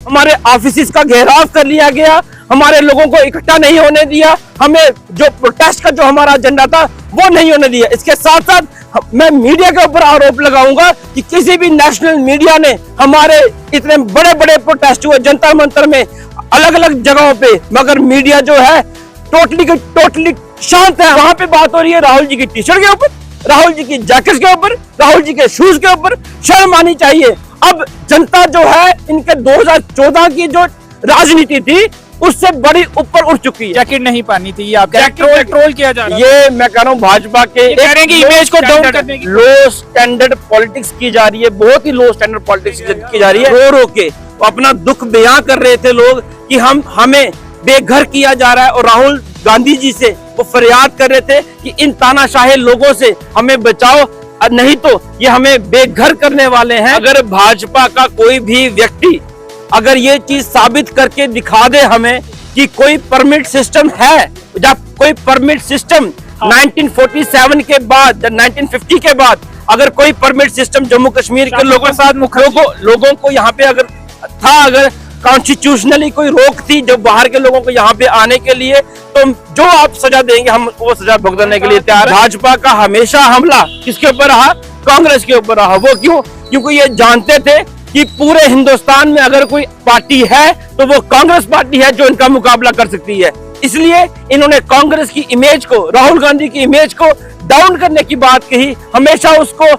हमारे ऑफिस का घेराव कर लिया गया, हमारे लोगों को इकट्ठा नहीं होने दिया, हमें जो प्रोटेस्ट का जो हमारा एजेंडा था वो नहीं होने दिया। इसके साथ साथ मैं मीडिया के ऊपर आरोप लगाऊंगा कि किसी भी नेशनल मीडिया ने हमारे इतने बड़े बड़े प्रोटेस्ट हुए जंतर मंतर में, अलग अलग जगहों पे, मगर मीडिया जो है टोटली शांत है। वहां पे बात हो रही है राहुल जी की टी शर्ट के ऊपर, राहुल जी की जैकेट के ऊपर, राहुल जी के शूज के ऊपर। शर्म आनी चाहिए। अब जनता जो है इनके 2014 की जो राजनीति थी उससे बड़ी ऊपर उठ चुकी है। जैकेट नहीं पहनी थी, आप ट्रोल किया जा रहा है। ये मैं कह रहा हूँ भाजपा के कह रहे हैं कि इमेज को डाउन करने की लो स्टैंडर्ड पॉलिटिक्स की जा रही है, बहुत ही लो स्टैंडर्ड पॉलिटिक्स की जा रही है। रो रो के अपना दुख बयां कर रहे थे लोग कि हमें बेघर किया जा रहा है, और राहुल गांधी जी से वो फरियाद कर रहे थे कि इन तानाशाह लोगों से हमें बचाओ, नहीं तो ये हमें बेघर करने वाले हैं। अगर भाजपा का कोई भी व्यक्ति अगर ये चीज साबित करके दिखा दे हमें कि कोई परमिट सिस्टम है, जब कोई परमिट सिस्टम 1947 के बाद, 1950 के बाद अगर कोई परमिट सिस्टम जम्मू कश्मीर के लोगों को यहाँ पे अगर था, अगर कॉन्स्टिट्यूशनली कोई रोक थी जो बाहर के लोगों को यहाँ पे आने के लिए, तो जो आप सजा देंगे हम वो सजा भुगतने के लिए तैयार। भाजपा का हमेशा हमला किसके ऊपर रहा? कांग्रेस के ऊपर रहा। वो क्यों? क्योंकि ये जानते थे कि पूरे हिंदुस्तान में अगर कोई पार्टी है तो वो कांग्रेस पार्टी है जो इनका मुकाबला कर सकती है। इसलिए इन्होंने कांग्रेस की इमेज को, राहुल गांधी की इमेज को डाउन करने की बात कही। हमेशा उसको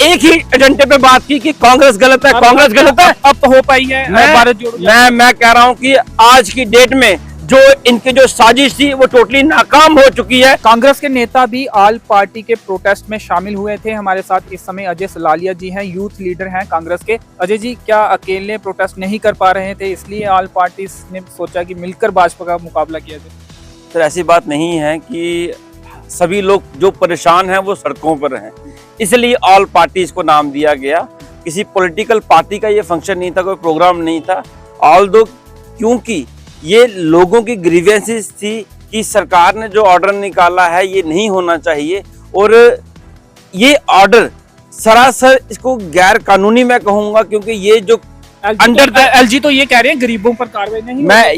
एक ही एजेंडे पे बात की कि कांग्रेस गलत है, कांग्रेस गलत है। अब हो पाई है भारत जोड़ो। मैं कह रहा हूं कि आज की डेट में जो इनकी जो साजिश थी वो टोटली नाकाम हो चुकी है। कांग्रेस के नेता भी आल पार्टी के प्रोटेस्ट में शामिल हुए थे। हमारे साथ इस समय अजय सलालिया जी हैं, यूथ लीडर हैं कांग्रेस के। अजय जी, क्या अकेले प्रोटेस्ट नहीं कर पा रहे थे इसलिए आल पार्टी ने सोचा कि मिलकर भाजपा का मुकाबला किया जाए? सर, ऐसी बात नहीं है कि सभी लोग जो परेशान हैं वो सड़कों पर हैं, इसलिए ऑल पार्टीज को नाम दिया गया। किसी पॉलिटिकल पार्टी का ये फंक्शन नहीं था, कोई प्रोग्राम नहीं था। ऑल दो क्योंकि ये लोगों की ग्रीवेंसेस थी कि सरकार ने जो ऑर्डर निकाला है ये नहीं होना चाहिए, और ये ऑर्डर सरासर इसको गैर कानूनी मैं कहूंगा, क्योंकि ये जो एलजी तो ये कह रहे हैं गरीबों पर कार्रवाई नहीं, मैं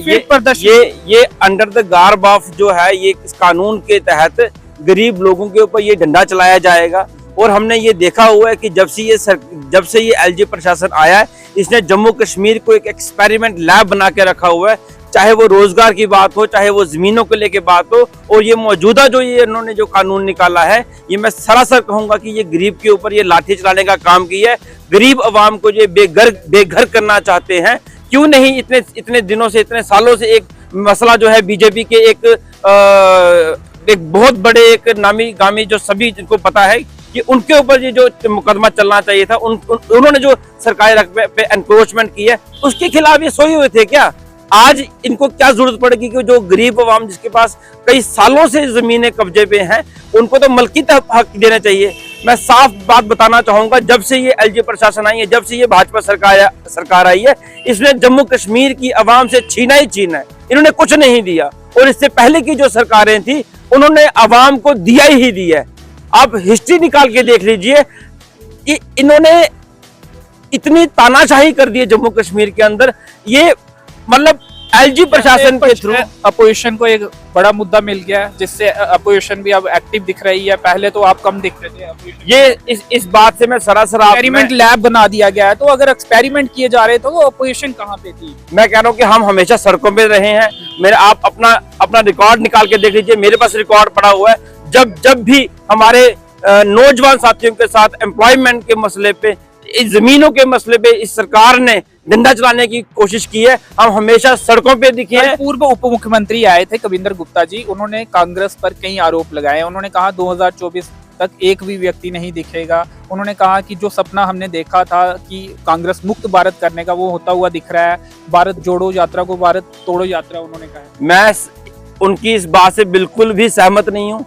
ये अंडर द गार्ब ऑफ जो है ये इस कानून के तहत गरीब लोगों के ऊपर ये डंडा चलाया जाएगा। और हमने ये देखा हुआ है कि जब से ये एलजी प्रशासन आया है, इसने जम्मू कश्मीर को एक एक्सपेरिमेंट लैब बना के रखा हुआ है, चाहे वो रोजगार की बात हो, चाहे वो जमीनों को लेके बात हो। और ये मौजूदा जो ये इन्होंने जो कानून निकाला है, ये मैं सरासर कहूंगा कि ये गरीब के ऊपर ये लाठी चलाने का काम किया है। गरीब आवाम को ये बेघर करना चाहते हैं। क्यों नहीं इतने दिनों से, इतने सालों से एक मसला जो है बीजेपी के एक बहुत बड़े एक नामी गामी जो सभी जिनको पता है कि उनके ऊपर ये जो मुकदमा चलना चाहिए था, उन्होंने जो सरकारी रकबे पे एनक्रोचमेंट की है उसके खिलाफ ये सोए हुए थे क्या? आज इनको क्या जरूरत पड़ेगी कि जो गरीब आवाम जिसके पास कई सालों से जमीनें कब्जे पे हैं, उनको तो मलकियत हक देना चाहिए। मैं साफ बात बताना चाहूंगा, जब से ये एलजी प्रशासन आई है, जब से ये भाजपा सरकार आई है, इसने जम्मू कश्मीर की आवाम से छीना ही छीना है। इन्होंने कुछ नहीं दिया, और इससे पहले की जो सरकारें थी उन्होंने आवाम को दिया ही दिया है। आप हिस्ट्री निकाल के देख लीजिए कि इन्होंने इतनी तानाशाही कर दी है जम्मू कश्मीर के अंदर। ये मतलब एलजी प्रशासन के थ्रू अपोजिशन को एक बड़ा मुद्दा मिल गया, जिससे अपोजिशन भी अब एक्टिव दिख रही है। पहले तो आप कम दिख रहे थे। ये इस बात से मैं सरासर एक्सपेरिमेंट लैब बना दिया गया है, तो अगर एक्सपेरिमेंट किए जा रहे तो वो अपोजिशन कहाँ पे थी? मैं कह रहा हूँ कि हम हमेशा सड़कों पे रहे हैं। मेरे आप अपना रिकॉर्ड निकाल के देख लीजिए, मेरे पास रिकॉर्ड पड़ा हुआ है। जब भी हमारे नौजवान साथियों के साथ एम्प्लॉयमेंट के मसले पे, इस जमीनों के मसले पे इस सरकार ने डंडा चलाने की कोशिश की है, हम हमेशा सड़कों पे दिखे हैं। पूर्व उप मुख्यमंत्री आए थे कविंदर गुप्ता जी, उन्होंने कांग्रेस पर कई आरोप लगाए। उन्होंने कहा 2024 तक एक भी व्यक्ति नहीं दिखेगा। उन्होंने कहा कि जो सपना हमने देखा था कि कांग्रेस मुक्त भारत करने का, वो होता हुआ दिख रहा है। भारत जोड़ो यात्रा को भारत तोड़ो यात्रा उन्होंने कहा। मैं उनकी इस बात से बिल्कुल भी सहमत नहीं हूँ।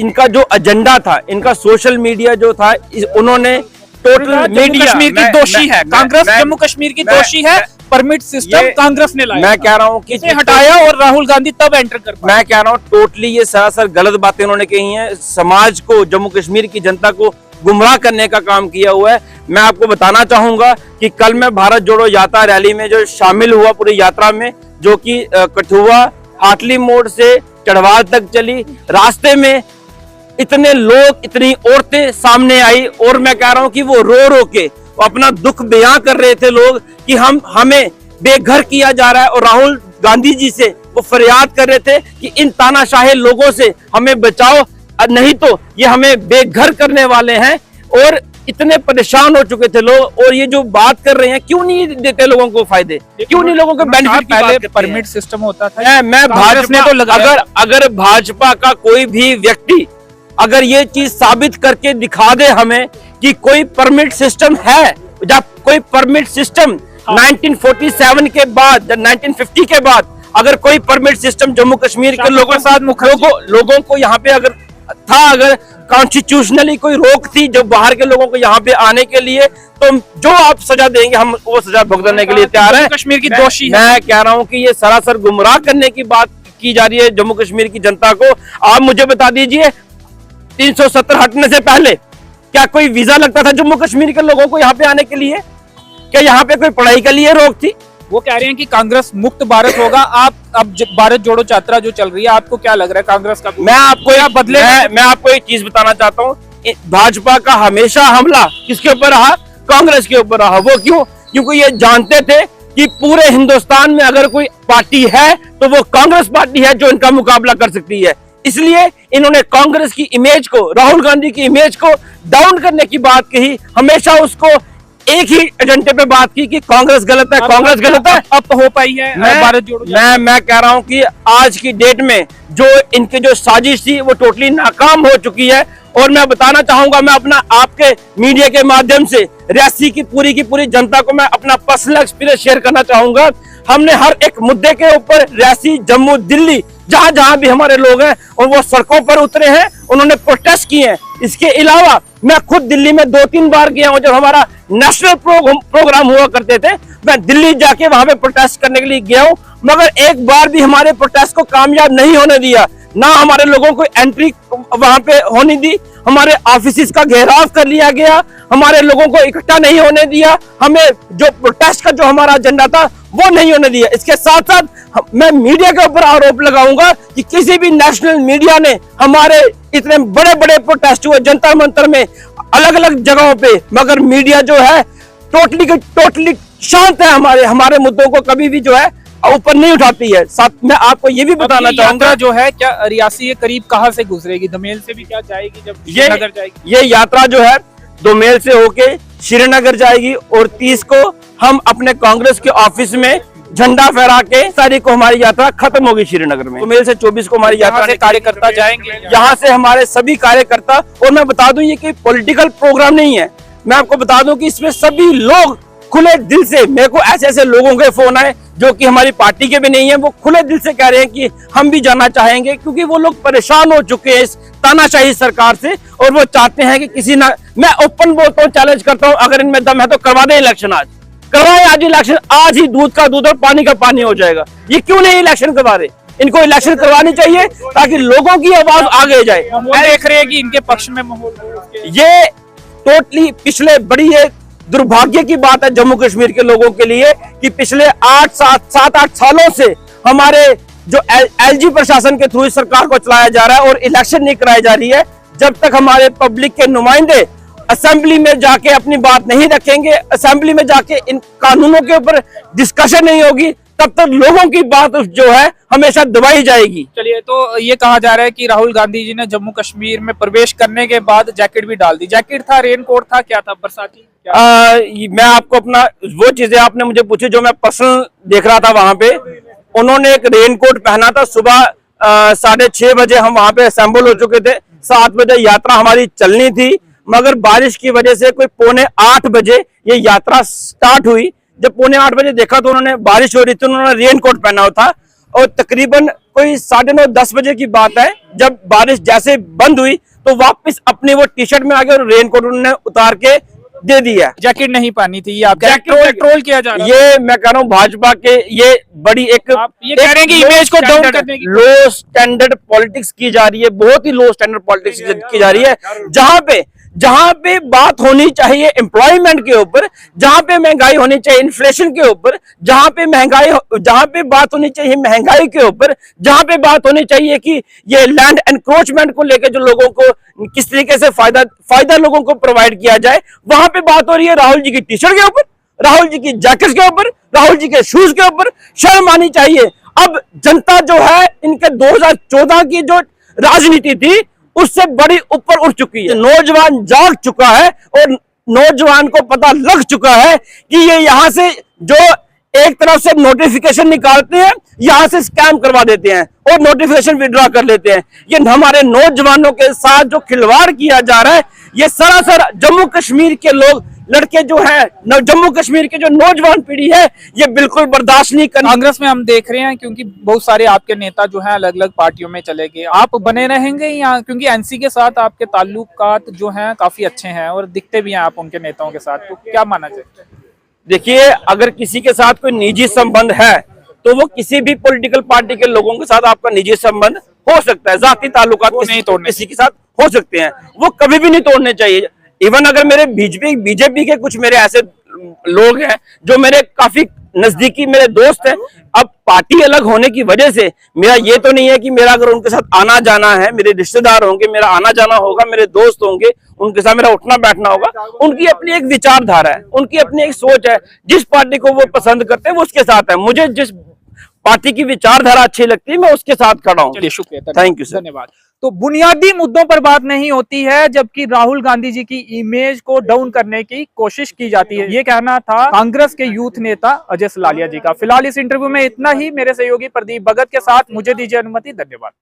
इनका जो एजेंडा था, इनका सोशल मीडिया जो था, उन्होंने टोटल मीडिया कश्मीर की दोषी है कांग्रेस, जम्मू कश्मीर की दोषी है। परमिट सिस्टम कांग्रेस ने लाया, मैं कह रहा हूँ कि हटाया और राहुल गांधी तब एंटर कर पाए। मैं कह रहा हूँ टोटली ये सरासर गलत बातें उन्होंने कही हैं। समाज को, जम्मू कश्मीर की जनता को गुमराह करने का काम किया हुआ है। मैं आपको बताना चाहूंगा कि कल मैं भारत जोड़ो यात्रा रैली में जो शामिल हुआ पूरी यात्रा में, जो कि कठुआ हाटली मोड़ से चढ़वाल तक चली, रास्ते में इतने लोग, इतनी औरतें सामने आई और मैं कह रहा हूं कि वो रो रो के वो अपना दुख बयां कर रहे थे लोग कि हमें बेघर किया जा रहा है। और राहुल गांधी जी से वो फरियाद कर रहे थे कि इन तानाशाही लोगों से हमें बचाओ, नहीं तो ये हमें बेघर करने वाले हैं। और इतने परेशान हो चुके थे लोग, और ये जो बात कर रहे हैं, क्यों नहीं देते लोगों को फायदे, क्यों नहीं लोगों को बेनिफिट की बात करते हैं? परमिट सिस्टम होता था। मैं भाजपा तो अगर भाजपा का कोई भी व्यक्ति अगर ये चीज साबित करके दिखा दे हमें कि कोई परमिट सिस्टम है, जब कोई परमिट सिस्टम 1947 के बाद, 1950 के बाद अगर कोई परमिट सिस्टम जम्मू कश्मीर के लोगों को यहाँ पे अगर था, अगर कॉन्स्टिट्यूशनली कोई रोक थी जब बाहर के लोगों को यहाँ पे आने के लिए, तो जो आप सजा देंगे हम वो सजा भुगतने के लिए तैयार हैं। कश्मीर की दोषी है। मैं कह रहा हूँ कि ये सरासर गुमराह करने की बात की जा रही है जम्मू कश्मीर की जनता को। आप मुझे बता दीजिए, 370 हटने से पहले क्या कोई वीजा लगता था जम्मू कश्मीर के लोगों को यहाँ पे आने के लिए? क्या यहाँ पे कोई पढ़ाई के लिए रोक थी? वो कह रहे हैं कि कांग्रेस मुक्त भारत होगा। आप अब भारत जोड़ो यात्रा जो चल रही है, आपको क्या लग रहा है कांग्रेस का? मैं आपको एक चीज बताना चाहता हूँ, भाजपा का हमेशा हमला किसके ऊपर रहा? कांग्रेस के ऊपर रहा। वो क्यों? क्योंकि ये जानते थे कि पूरे हिंदुस्तान में अगर कोई पार्टी है तो वो कांग्रेस पार्टी है जो इनका मुकाबला कर सकती है। इसलिए इन्होंने कांग्रेस की इमेज को, राहुल गांधी की इमेज को डाउन करने की बात कही, हमेशा उसको एक ही एजेंडे पे बात की कि कांग्रेस गलत है, कांग्रेस गलत है। अब तो हो पाई है भारत जोड़ो। मैं कह रहा हूं कि आज की डेट में जो इनकी जो साजिश थी वो टोटली नाकाम हो चुकी है। और मैं बताना चाहूंगा, मैं अपना आपके मीडिया के माध्यम से रियासी की पूरी जनता को मैं अपना पर्सनल एक्सपीरियंस शेयर करना चाहूंगा। हमने हर एक मुद्दे के ऊपर रियासी, जम्मू, दिल्ली, जहां भी हमारे लोग हैं और वो सड़कों पर उतरे हैं, उन्होंने प्रोटेस्ट किए हैं। इसके अलावा मैं खुद दिल्ली में 2-3 बार गया हूं। जब हमारा नेशनल प्रोग्राम हुआ करते थे, मैं दिल्ली जाके वहां पे प्रोटेस्ट करने के लिए गया हूं, मगर एक बार भी हमारे प्रोटेस्ट को कामयाब नहीं होने दिया। ना हमारे लोगों को एंट्री वहां पे होने दी, हमारे ऑफिस का घेराव कर लिया गया, हमारे लोगों को इकट्ठा नहीं होने दिया, हमें जो प्रोटेस्ट का जो हमारा एजेंडा था वो नहीं होने दिया। इसके साथ साथ मैं मीडिया के ऊपर आरोप लगाऊंगा कि किसी भी नेशनल मीडिया ने हमारे इतने बड़े बड़े प्रोटेस्ट हुए जंतर मंतर में, अलग अलग जगहों पे, मगर मीडिया जो है टोटली शांत है। हमारे मुद्दों को कभी भी जो है ऊपर नहीं उठाती है। साथ मैं आपको ये भी बताना चाहूंगा, जो है क्या रियासी के करीब कहाँ से गुजरेगी? दमेल से भी क्या जाएगी? जब श्रीनगर जाएगी ये यात्रा जो है दोमेल से होके श्रीनगर जाएगी, और 30 को हम अपने कांग्रेस के ऑफिस में झंडा फहरा के तारीख को हमारी यात्रा खत्म होगी श्रीनगर में। दोमेल से 24 को हमारी यात्रा से कार्यकर्ता जाएंगे, यहाँ से हमारे सभी कार्यकर्ता। और मैं बता दूं ये कोई पॉलिटिकल प्रोग्राम नहीं है। मैं आपको बता दूं कि इसमें सभी लोग खुले दिल से, मेरे को ऐसे लोगों के फोन आए जो कि हमारी पार्टी के भी नहीं है, वो खुले दिल से कह रहे हैं कि हम भी जाना चाहेंगे, क्योंकि वो लोग परेशान हो चुके हैं इस तानाशाही सरकार से, और वो चाहते हैं कि किसी ना, मैं ओपन बोलता हूँ, चैलेंज करता हूँ, अगर इनमें दम है तो करवा दे इलेक्शन, आज करवाए, आज इलेक्शन, आज ही दूध का दूध और पानी का पानी हो जाएगा। ये क्यों नहीं इलेक्शन करवा रहे? इनको इलेक्शन करवानी चाहिए ताकि लोगों की आवाज आगे जाए। देख रहे हैं कि इनके पक्ष में माहौल, ये टोटली पिछले बड़ी दुर्भाग्य की बात है जम्मू कश्मीर के लोगों के लिए कि पिछले 7-8 सालों से हमारे जो एलजी प्रशासन के थ्रू इस सरकार को चलाया जा रहा है और इलेक्शन नहीं कराई जा रही है। जब तक हमारे पब्लिक के नुमाइंदे असेंबली में जाके अपनी बात नहीं रखेंगे, असेंबली में जाके इन कानूनों के ऊपर डिस्कशन नहीं होगी, तब तक लोगों की बात जो है हमेशा दबाई जाएगी। चलिए, तो ये कहा जा रहा है कि राहुल गांधी जी ने जम्मू कश्मीर में प्रवेश करने के बाद जैकेट भी डाल दी। जैकेट था, रेनकोट था, क्या था, बरसाती? मैं आपको अपना वो चीजें आपने मुझे पूछी जो मैं पर्सनल देख रहा था वहां पे। उन्होंने एक रेनकोट पहना था। सुबह 6:30 बजे हम वहां पे असेंबल हो चुके थे। 7 बजे यात्रा हमारी चलनी थी, मगर बारिश की वजह से कोई 7:45 बजे ये यात्रा स्टार्ट हुई। जब 7:45 बजे देखा तो उन्होंने बारिश हो रही थी, उन्होंने रेनकोट पहना हुआ था, और तकरीबन कोई 9:30-10 बजे की बात है, जब बारिश जैसे बंद हुई तो वापस अपनी वो टी शर्ट में आ गए और रेनकोट उन्होंने उतार के दे दिया। जैकेट नहीं पानी थी, ये आप ट्रोल किया जा रहा है। ये मैं कह रहा हूँ भाजपा के ये बड़ी एक ये कह रहे हैं कि इमेज को डाउन करने की लो स्टैंडर्ड पॉलिटिक्स की जा रही है, बहुत ही लो स्टैंडर्ड पॉलिटिक्स की जा रही है, जहां पे जहां पे बात होनी चाहिए एम्प्लॉयमेंट के ऊपर, जहां पे महंगाई होनी चाहिए इन्फ्लेशन के ऊपर, जहां पे बात होनी चाहिए महंगाई के ऊपर, जहां पे बात होनी चाहिए कि ये लैंड एनक्रोचमेंट को लेकर जो लोगों को किस तरीके से फायदा लोगों को प्रोवाइड किया जाए, वहां पे बात हो रही है राहुल जी की टी शर्ट के ऊपर, राहुल जी की जैकेट के ऊपर, राहुल जी के शूज के ऊपर। शर्म आनी चाहिए। अब जनता जो है इनके 2014 की जो राजनीति थी उससे बड़ी ऊपर उठ चुकी है। नौजवान जाग चुका है और नौजवान को पता लग चुका है कि ये यहां से जो एक तरफ से नोटिफिकेशन निकालते हैं, यहां से स्कैम करवा देते हैं और नोटिफिकेशन विड्रॉ कर लेते हैं। ये हमारे नौजवानों के साथ जो खिलवाड़ किया जा रहा है, ये सरासर जम्मू कश्मीर के लोग लड़के जो है, जम्मू कश्मीर के जो नौजवान पीढ़ी है, ये बिल्कुल बर्दाश्त नहीं कर। कांग्रेस में हम देख रहे हैं क्योंकि बहुत सारे आपके नेता जो हैं अलग अलग पार्टियों में चले गए, आप बने रहेंगे यहाँ? क्योंकि एनसी के साथ आपके ताल्लुकात जो हैं काफी अच्छे हैं और दिखते भी हैं आप उनके नेताओं के साथ, तो क्या मानना चाहिए? देखिए, अगर किसी के साथ कोई निजी संबंध है तो वो किसी भी पॉलिटिकल पार्टी के लोगों के साथ आपका निजी संबंध हो सकता है, जाती ताल्लुकात किसी के साथ हो सकते हैं, वो कभी भी नहीं तोड़ने चाहिए। इवन अगर मेरे बीजेपी के कुछ मेरे ऐसे लोग हैं जो मेरे काफी नजदीकी मेरे दोस्त हैं, अब पार्टी अलग होने की वजह से मेरा ये तो नहीं है कि मेरा अगर उनके साथ आना जाना है, मेरे रिश्तेदार होंगे, मेरा आना जाना होगा, मेरे दोस्त होंगे, उनके साथ मेरा उठना बैठना होगा। उनकी अपनी एक विचारधारा है, उनकी अपनी एक सोच है, जिस पार्टी को वो पसंद करते हैं वो उसके साथ है। मुझे जिस पार्टी की विचारधारा अच्छी लगती है मैं उसके साथ खड़ा हूँ। चलिए, शुक्रिया, थैंक यू सर। धन्यवाद। तो बुनियादी मुद्दों पर बात नहीं होती है, जबकि राहुल गांधी जी की इमेज को डाउन करने की कोशिश की जाती है, ये कहना था कांग्रेस के यूथ नेता अजय सलालिया जी का। फिलहाल इस इंटरव्यू में इतना ही। मेरे सहयोगी प्रदीप भगत के साथ मुझे दीजिए अनुमति। धन्यवाद।